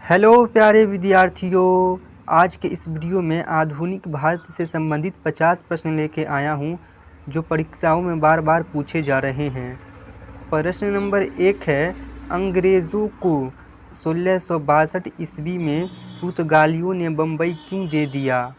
Hello प्यारे विद्यार्थियों। आज के इस वीडियो में आधुनिक भारत से संबंधित 50 प्रश्न लेके आया हूँ जो परीक्षाओं में बार बार पूछे जा रहे हैं। प्रश्न नंबर 1 है, अंग्रेज़ों को 1662 ईस्वी में पुर्तगालियों ने बम्बई क्यों दे दिया?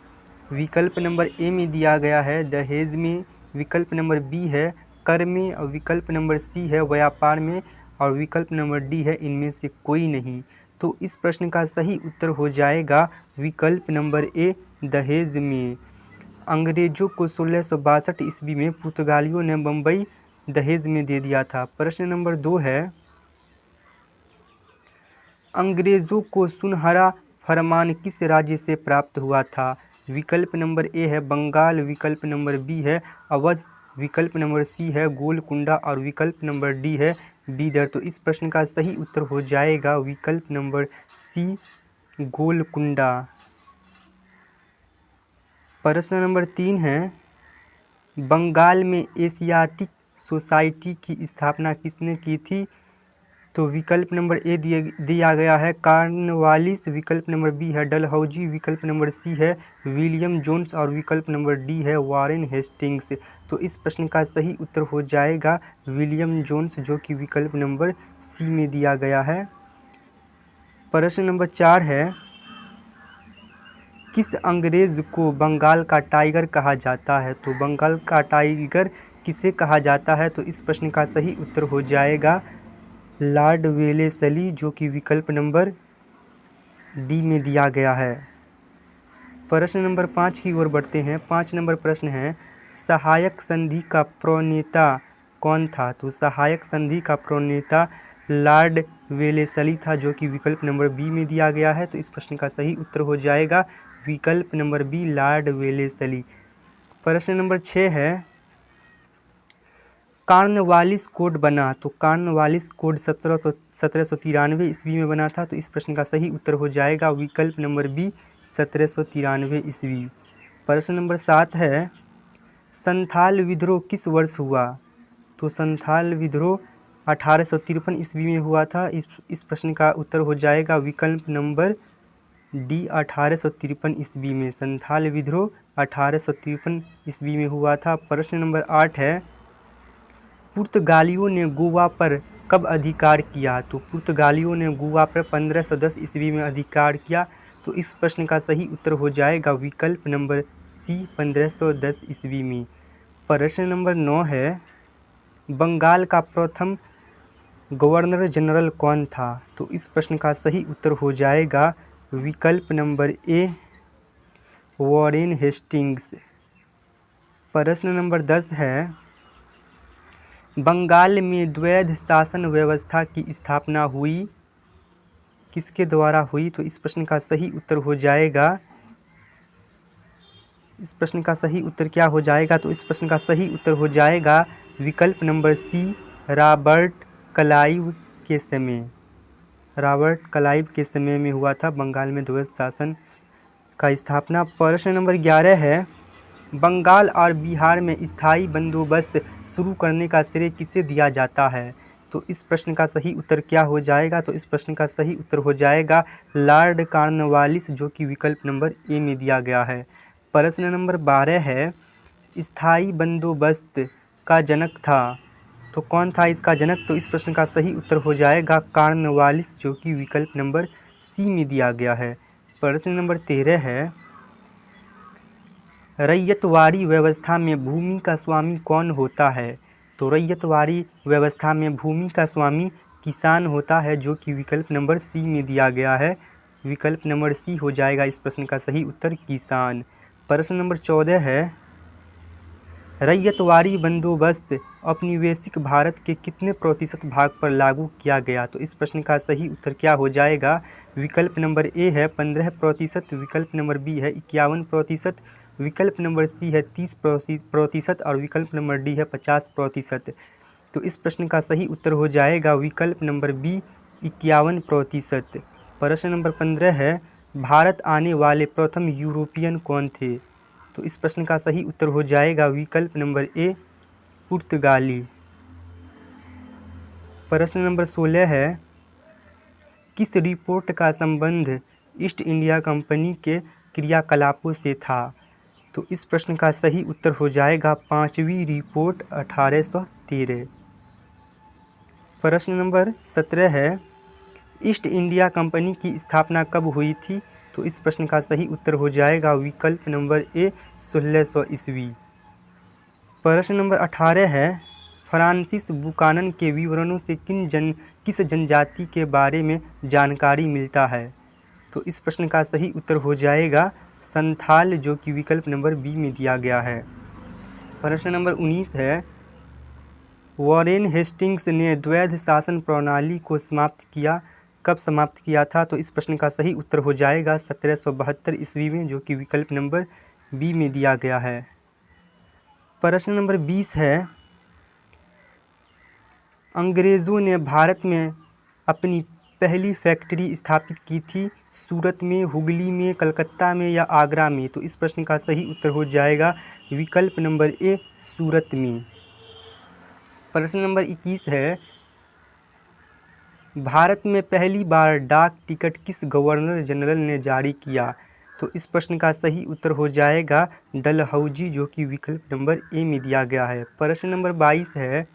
विकल्प नंबर ए में दिया गया है दहेज में, विकल्प नंबर बी है कर में, और विकल्प नंबर सी है व्यापार में, और विकल्प नंबर डी है इनमें से कोई नहीं। तो इस प्रश्न का सही उत्तर हो जाएगा विकल्प नंबर ए, दहेज में। अंग्रेजों को 1662 ईस्वी में पुर्तगालियों ने बम्बई दहेज में दे दिया था। प्रश्न नंबर 2 है, अंग्रेज़ों को सुनहरा फरमान किस राज्य से प्राप्त हुआ था? विकल्प नंबर ए है बंगाल, विकल्प नंबर बी है अवध, विकल्प नंबर सी है गोलकुंडा, और विकल्प नंबर डी है बीदर। तो इस प्रश्न का सही उत्तर हो जाएगा विकल्प नंबर सी, गोलकुंडा। प्रश्न नंबर 3 है, बंगाल में एशियाटिक सोसाइटी की स्थापना किसने की थी? तो विकल्प नंबर ए दिया गया है कॉर्नवालिस, विकल्प नंबर बी है डलहौजी, विकल्प नंबर सी है विलियम जोन्स, और विकल्प नंबर डी है वॉरेन हेस्टिंग्स। तो इस प्रश्न का सही उत्तर हो जाएगा विलियम जोन्स, जो कि विकल्प नंबर सी में दिया गया है। प्रश्न नंबर 4 है, किस अंग्रेज़ को बंगाल का टाइगर कहा जाता है? तो बंगाल का टाइगर किसे कहा जाता है? तो इस प्रश्न का सही उत्तर हो जाएगा लॉर्ड वेलेस्ली, जो कि विकल्प नंबर डी में दिया गया है। प्रश्न नंबर 5 की ओर बढ़ते हैं। 5 नंबर प्रश्न है, सहायक संधि का प्रणेता कौन था? तो सहायक संधि का प्रणेता लॉर्ड वेलेस्ली था, जो कि विकल्प नंबर बी में दिया गया है। तो इस प्रश्न का सही उत्तर हो जाएगा विकल्प नंबर बी, लॉर्ड वेलेस्ली। प्रश्न नंबर 6 है, कॉर्नवालिस कोड बना? तो कॉर्नवालिस कोड 1793 ईस्वी में बना था। तो इस प्रश्न का सही उत्तर हो जाएगा विकल्प नंबर बी, 1793 ईस्वी। प्रश्न नंबर 7 है, संथाल विद्रोह किस वर्ष हुआ? तो संथाल विद्रोह 1853 ईस्वी में हुआ था। इस प्रश्न का उत्तर हो जाएगा विकल्प नंबर डी, 1853 ईस्वी में। संथाल विद्रोह 1853 ईस्वी में हुआ था। प्रश्न नंबर 8 है, पुर्तगालियों ने गोवा पर कब अधिकार किया? तो पुर्तगालियों ने गोवा पर 1510 ईस्वी में अधिकार किया। तो इस प्रश्न का सही उत्तर हो जाएगा विकल्प नंबर सी, 1510 ईस्वी में। प्रश्न नंबर 9 है, बंगाल का प्रथम गवर्नर जनरल कौन था? तो इस प्रश्न का सही उत्तर हो जाएगा विकल्प नंबर ए, वॉरेन हेस्टिंग्स। प्रश्न नंबर 10 है, बंगाल में द्वैध शासन व्यवस्था की स्थापना हुई किसके द्वारा हुई? तो इस प्रश्न का सही उत्तर हो जाएगा, इस प्रश्न का सही उत्तर क्या हो जाएगा? तो इस प्रश्न का सही उत्तर हो जाएगा विकल्प नंबर सी, रॉबर्ट क्लाइव के समय। रॉबर्ट क्लाइव के समय में हुआ था बंगाल में द्वैध शासन का स्थापना। प्रश्न नंबर 11 है, बंगाल और बिहार में स्थायी बंदोबस्त शुरू करने का श्रेय किसे दिया जाता है? तो इस प्रश्न का सही उत्तर क्या हो जाएगा? तो इस प्रश्न का सही उत्तर हो जाएगा लॉर्ड कॉर्नवालिस, जो कि विकल्प नंबर ए में दिया गया है। प्रश्न नंबर 12 है, स्थायी बंदोबस्त का जनक था? तो कौन था इसका जनक? तो इस प्रश्न का सही उत्तर हो जाएगा कॉर्नवालिस, जो कि विकल्प नंबर सी में दिया गया है। प्रश्न नंबर 13 है, रैयतवाड़ी व्यवस्था में भूमि का स्वामी कौन होता है? तो रैयतवाड़ी व्यवस्था में भूमि का स्वामी किसान होता है, जो कि विकल्प नंबर सी में दिया गया है। विकल्प नंबर सी हो जाएगा इस प्रश्न का सही उत्तर, किसान। प्रश्न नंबर 14 है, रैयतवाड़ी बंदोबस्त औपनिवेशिक भारत के कितने प्रतिशत भाग पर लागू किया गया? तो इस प्रश्न का सही उत्तर क्या हो जाएगा? विकल्प नंबर ए है 15%, विकल्प नंबर बी है 51%, विकल्प नंबर सी है 30% और विकल्प नंबर डी है 50%। तो इस प्रश्न का सही उत्तर हो जाएगा विकल्प नंबर बी, 51%। प्रश्न नंबर 15 है, भारत आने वाले प्रथम यूरोपियन कौन थे? तो इस प्रश्न का सही उत्तर हो जाएगा विकल्प नंबर ए, पुर्तगाली। प्रश्न नंबर 16 है, किस रिपोर्ट का संबंध ईस्ट इंडिया कंपनी के क्रियाकलापों से था? तो इस प्रश्न का सही उत्तर हो जाएगा 5वीं रिपोर्ट 1813। प्रश्न नंबर 17 है, ईस्ट इंडिया कंपनी की स्थापना कब हुई थी? तो इस प्रश्न का सही उत्तर हो जाएगा विकल्प नंबर ए 1600 ईस्वी। प्रश्न नंबर 18 है, फ्रांसिस बुकानन के विवरणों से किस जनजाति के बारे में जानकारी मिलता है? तो इस प्रश्न का सही उत्तर हो जाएगा संथाल, जो कि विकल्प नंबर बी में दिया गया है। प्रश्न नंबर 19 है, वॉरेन हेस्टिंग्स ने द्वैध शासन प्रणाली को कब समाप्त किया था? तो इस प्रश्न का सही उत्तर हो जाएगा 1772 ईस्वी में, जो कि विकल्प नंबर बी में दिया गया है। प्रश्न नंबर 20 है, अंग्रेज़ों ने भारत में अपनी पहली फैक्ट्री स्थापित की थी सूरत में, हुगली में, कलकत्ता में या आगरा में? तो इस प्रश्न का सही उत्तर हो जाएगा विकल्प नंबर ए सूरत में। प्रश्न नंबर 21 है, भारत में पहली बार डाक टिकट किस गवर्नर जनरल ने जारी किया? तो इस प्रश्न का सही उत्तर हो जाएगा डलहौजी, जो कि विकल्प नंबर ए में दिया गया है। प्रश्न नंबर 22 है,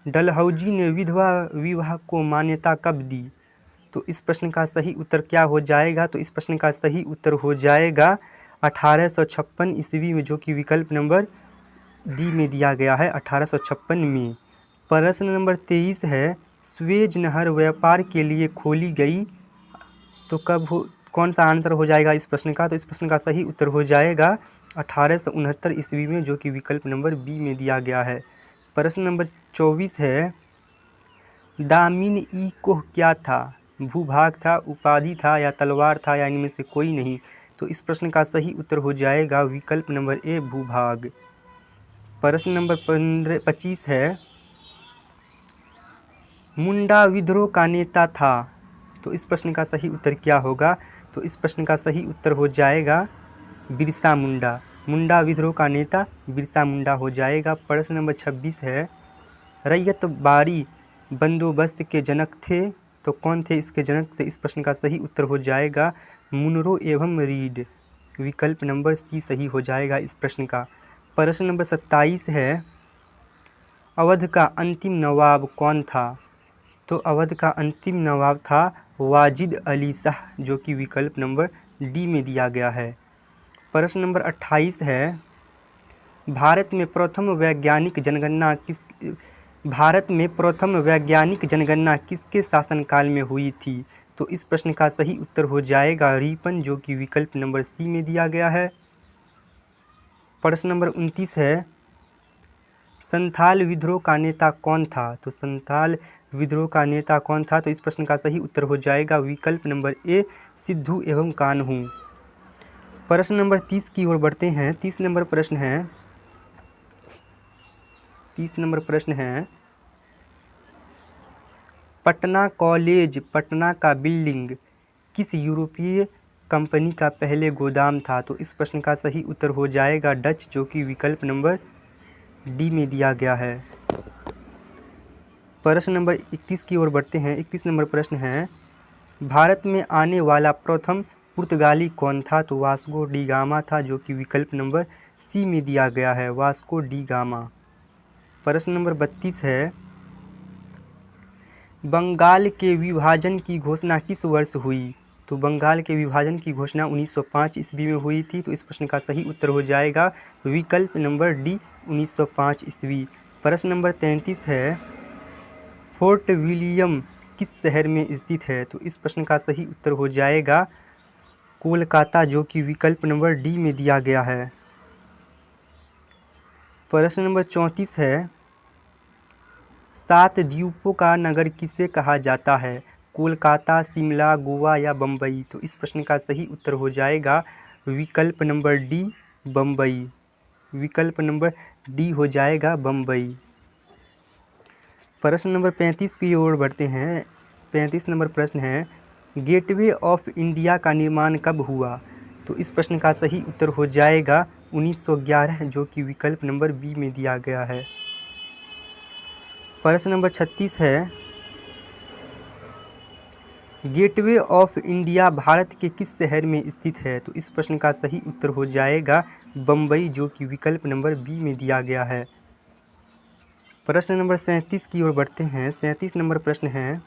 डलहौजी ने विधवा विवाह को मान्यता कब दी? तो इस प्रश्न का सही उत्तर क्या हो जाएगा? तो इस प्रश्न का सही उत्तर हो जाएगा 1856 ईस्वी में, जो कि विकल्प नंबर डी में दिया गया है, 1856 में। प्रश्न नंबर 23 है, स्वेज नहर व्यापार के लिए खोली गई तो कौन सा आंसर हो जाएगा इस प्रश्न का? तो इस प्रश्न का सही उत्तर हो जाएगा 1869 ईस्वी में, जो कि विकल्प नंबर बी में दिया गया है। प्रश्न नंबर 24 है, दामिन ई कोह क्या था? भूभाग था, उपाधि था या तलवार था या इनमें से कोई नहीं? तो इस प्रश्न का सही उत्तर हो जाएगा विकल्प नंबर ए भूभाग। प्रश्न नंबर 25 है, मुंडा विद्रोह का नेता था? तो इस प्रश्न का सही उत्तर क्या होगा? तो इस प्रश्न का सही उत्तर हो जाएगा बिरसा मुंडा। मुंडा विद्रोह का नेता बिरसा मुंडा हो जाएगा। प्रश्न नंबर 26 है, रैयत बारी बंदोबस्त के जनक थे तो कौन थे इसके जनक? तो इस प्रश्न का सही उत्तर हो जाएगा मुनरो एवं रीड, विकल्प नंबर सी सही हो जाएगा इस प्रश्न का। प्रश्न नंबर 27 है, अवध का अंतिम नवाब कौन था? तो अवध का अंतिम नवाब था वाजिद अली शाह, जो कि विकल्प नंबर डी में दिया गया है। प्रश्न नंबर 28 है, भारत में प्रथम वैज्ञानिक जनगणना किसके शासनकाल में हुई थी? तो इस प्रश्न का सही उत्तर हो जाएगा रिपन, जो कि विकल्प नंबर सी में दिया गया है। प्रश्न नंबर 29 है, संथाल विद्रोह का नेता कौन था? तो संथाल विद्रोह का नेता कौन था? तो इस प्रश्न का सही उत्तर हो जाएगा विकल्प नंबर ए सिद्धू एवं कान्हू। प्रश्न नंबर 30 की ओर बढ़ते हैं। 30 नंबर प्रश्न है, पटना कॉलेज पटना का बिल्डिंग किस यूरोपीय कंपनी का पहले गोदाम था? तो इस प्रश्न का सही उत्तर हो जाएगा डच, जो कि विकल्प नंबर डी में दिया गया है। प्रश्न नंबर 31 की ओर बढ़ते हैं। 31 नंबर प्रश्न है, भारत में आने वाला प्रथम पुर्तगाली कौन था? तो वास्को डी गामा था, जो कि विकल्प नंबर सी में दिया गया है, वास्को डी गामा। प्रश्न नंबर 32 है, बंगाल के विभाजन की घोषणा किस वर्ष हुई? तो बंगाल के विभाजन की घोषणा 1905 ईस्वी में हुई थी। तो इस प्रश्न का सही उत्तर हो जाएगा विकल्प नंबर डी 1905 ईस्वी। प्रश्न नंबर 33 है, फोर्ट विलियम किस शहर में स्थित है? तो इस प्रश्न का सही उत्तर हो जाएगा कोलकाता, जो कि विकल्प नंबर डी में दिया गया है। प्रश्न नंबर 34 है, 7 द्वीपों का नगर किसे कहा जाता है? कोलकाता, शिमला, गोवा या बम्बई? तो इस प्रश्न का सही उत्तर हो जाएगा विकल्प नंबर डी बम्बई, विकल्प नंबर डी हो जाएगा बम्बई। प्रश्न नंबर 35 की ओर बढ़ते हैं। 35 नंबर प्रश्न है, गेटवे ऑफ इंडिया का निर्माण कब हुआ? तो इस प्रश्न का सही उत्तर हो जाएगा 1911, जो कि विकल्प नंबर बी में दिया गया है। प्रश्न नंबर 36 है, गेटवे ऑफ इंडिया भारत के किस शहर में स्थित है? तो इस प्रश्न का सही उत्तर हो जाएगा बम्बई, जो कि विकल्प नंबर बी में दिया गया है। प्रश्न नंबर 37 की ओर बढ़ते हैं। 37 नंबर प्रश्न है,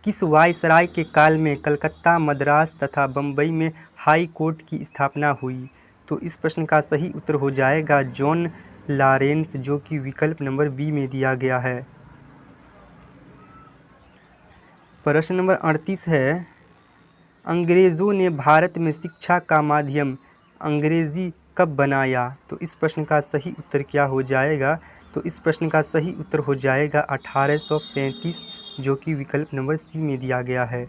किस वायसराय के काल में कलकत्ता, मद्रास तथा बम्बई में हाई कोर्ट की स्थापना हुई? तो इस प्रश्न का सही उत्तर हो जाएगा जॉन लॉरेंस, जो कि विकल्प नंबर बी में दिया गया है। प्रश्न नंबर 38 है, अंग्रेज़ों ने भारत में शिक्षा का माध्यम अंग्रेज़ी कब बनाया? तो इस प्रश्न का सही उत्तर क्या हो जाएगा? तो इस प्रश्न का सही उत्तर हो जाएगा 1835, जो कि विकल्प नंबर सी में दिया गया है।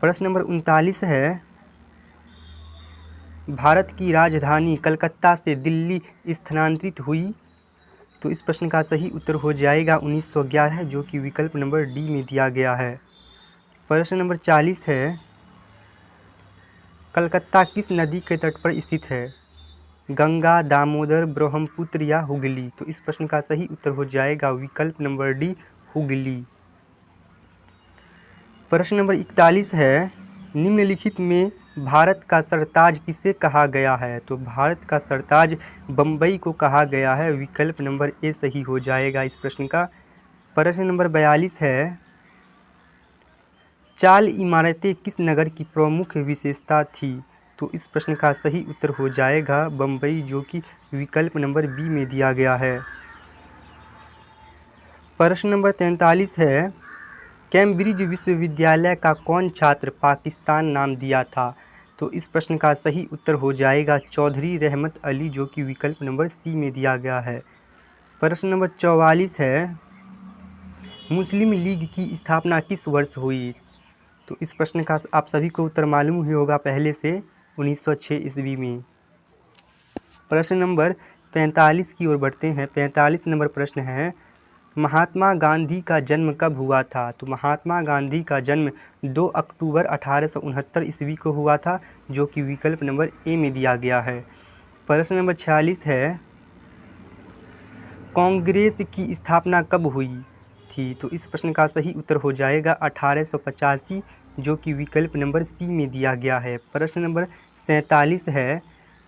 प्रश्न नंबर 39 है, भारत की राजधानी कलकत्ता से दिल्ली स्थानांतरित हुई? तो इस प्रश्न का सही उत्तर हो जाएगा 1911, जो कि विकल्प नंबर डी में दिया गया है। प्रश्न नंबर 40 है, कलकत्ता किस नदी के तट पर स्थित है? गंगा, दामोदर, ब्रह्मपुत्र या हुगली? तो इस प्रश्न का सही उत्तर हो जाएगा विकल्प नंबर डी, हुगली। प्रश्न नंबर 41 है, निम्नलिखित में भारत का सरताज किसे कहा गया है? तो भारत का सरताज बम्बई को कहा गया है, विकल्प नंबर ए सही हो जाएगा इस प्रश्न का। प्रश्न नंबर 42 है, चाल इमारतें किस नगर की प्रमुख विशेषता थी? तो इस प्रश्न का सही उत्तर हो जाएगा बम्बई, जो कि विकल्प नंबर बी में दिया गया है। प्रश्न नंबर 43 है, कैम्ब्रिज विश्वविद्यालय का कौन छात्र पाकिस्तान नाम दिया था? तो इस प्रश्न का सही उत्तर हो जाएगा चौधरी रहमत अली, जो कि विकल्प नंबर सी में दिया गया है। प्रश्न नंबर 44 है, मुस्लिम लीग की स्थापना किस वर्ष हुई? तो इस प्रश्न का आप सभी को उत्तर मालूम ही होगा पहले से, 1906 ईस्वी में। प्रश्न नंबर 45 की ओर बढ़ते हैं। 45 नंबर प्रश्न है, महात्मा गांधी का जन्म कब हुआ था? तो महात्मा गांधी का जन्म 2 अक्टूबर 1869 ईस्वी को हुआ था, जो कि विकल्प नंबर ए में दिया गया है। प्रश्न नंबर 46 है, कांग्रेस की स्थापना कब हुई थी? तो इस प्रश्न का सही उत्तर हो जाएगा 1885, जो कि विकल्प नंबर सी में दिया गया है। प्रश्न नंबर 47 है,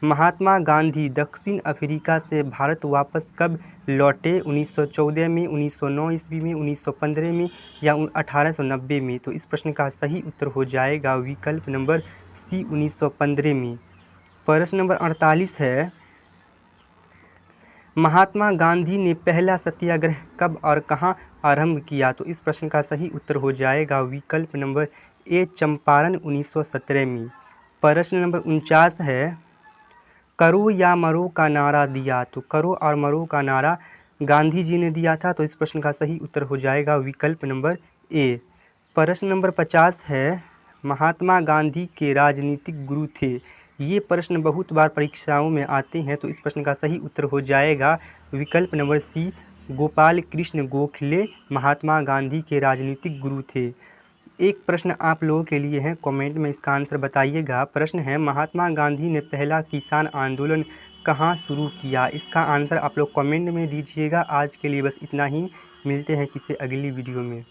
महात्मा गांधी दक्षिण अफ्रीका से भारत वापस कब लौटे? 1914 में, 1909 ईस्वी में, 1915 में या 1890 में? तो इस प्रश्न का सही उत्तर हो जाएगा विकल्प नंबर सी, 1915 में। प्रश्न नंबर 48 है, महात्मा गांधी ने पहला सत्याग्रह कब और कहाँ आरंभ किया? तो इस प्रश्न का सही उत्तर हो जाएगा विकल्प नंबर ए, चंपारण, 1917 में। प्रश्न नंबर 49 है, करो या मरो का नारा दिया? तो करो और मरो का नारा गांधी जी ने दिया था, तो इस प्रश्न का सही उत्तर हो जाएगा विकल्प नंबर ए। प्रश्न नंबर 50 है, महात्मा गांधी के राजनीतिक गुरु थे? ये प्रश्न बहुत बार परीक्षाओं में आते हैं, तो इस प्रश्न का सही उत्तर हो जाएगा विकल्प नंबर सी, गोपाल कृष्ण गोखले महात्मा गांधी के राजनीतिक गुरु थे। एक प्रश्न आप लोगों के लिए है, कमेंट में इसका आंसर बताइएगा। प्रश्न है, महात्मा गांधी ने पहला किसान आंदोलन कहाँ शुरू किया? इसका आंसर आप लोग कमेंट में दीजिएगा। आज के लिए बस इतना ही, मिलते हैं किसी अगली वीडियो में।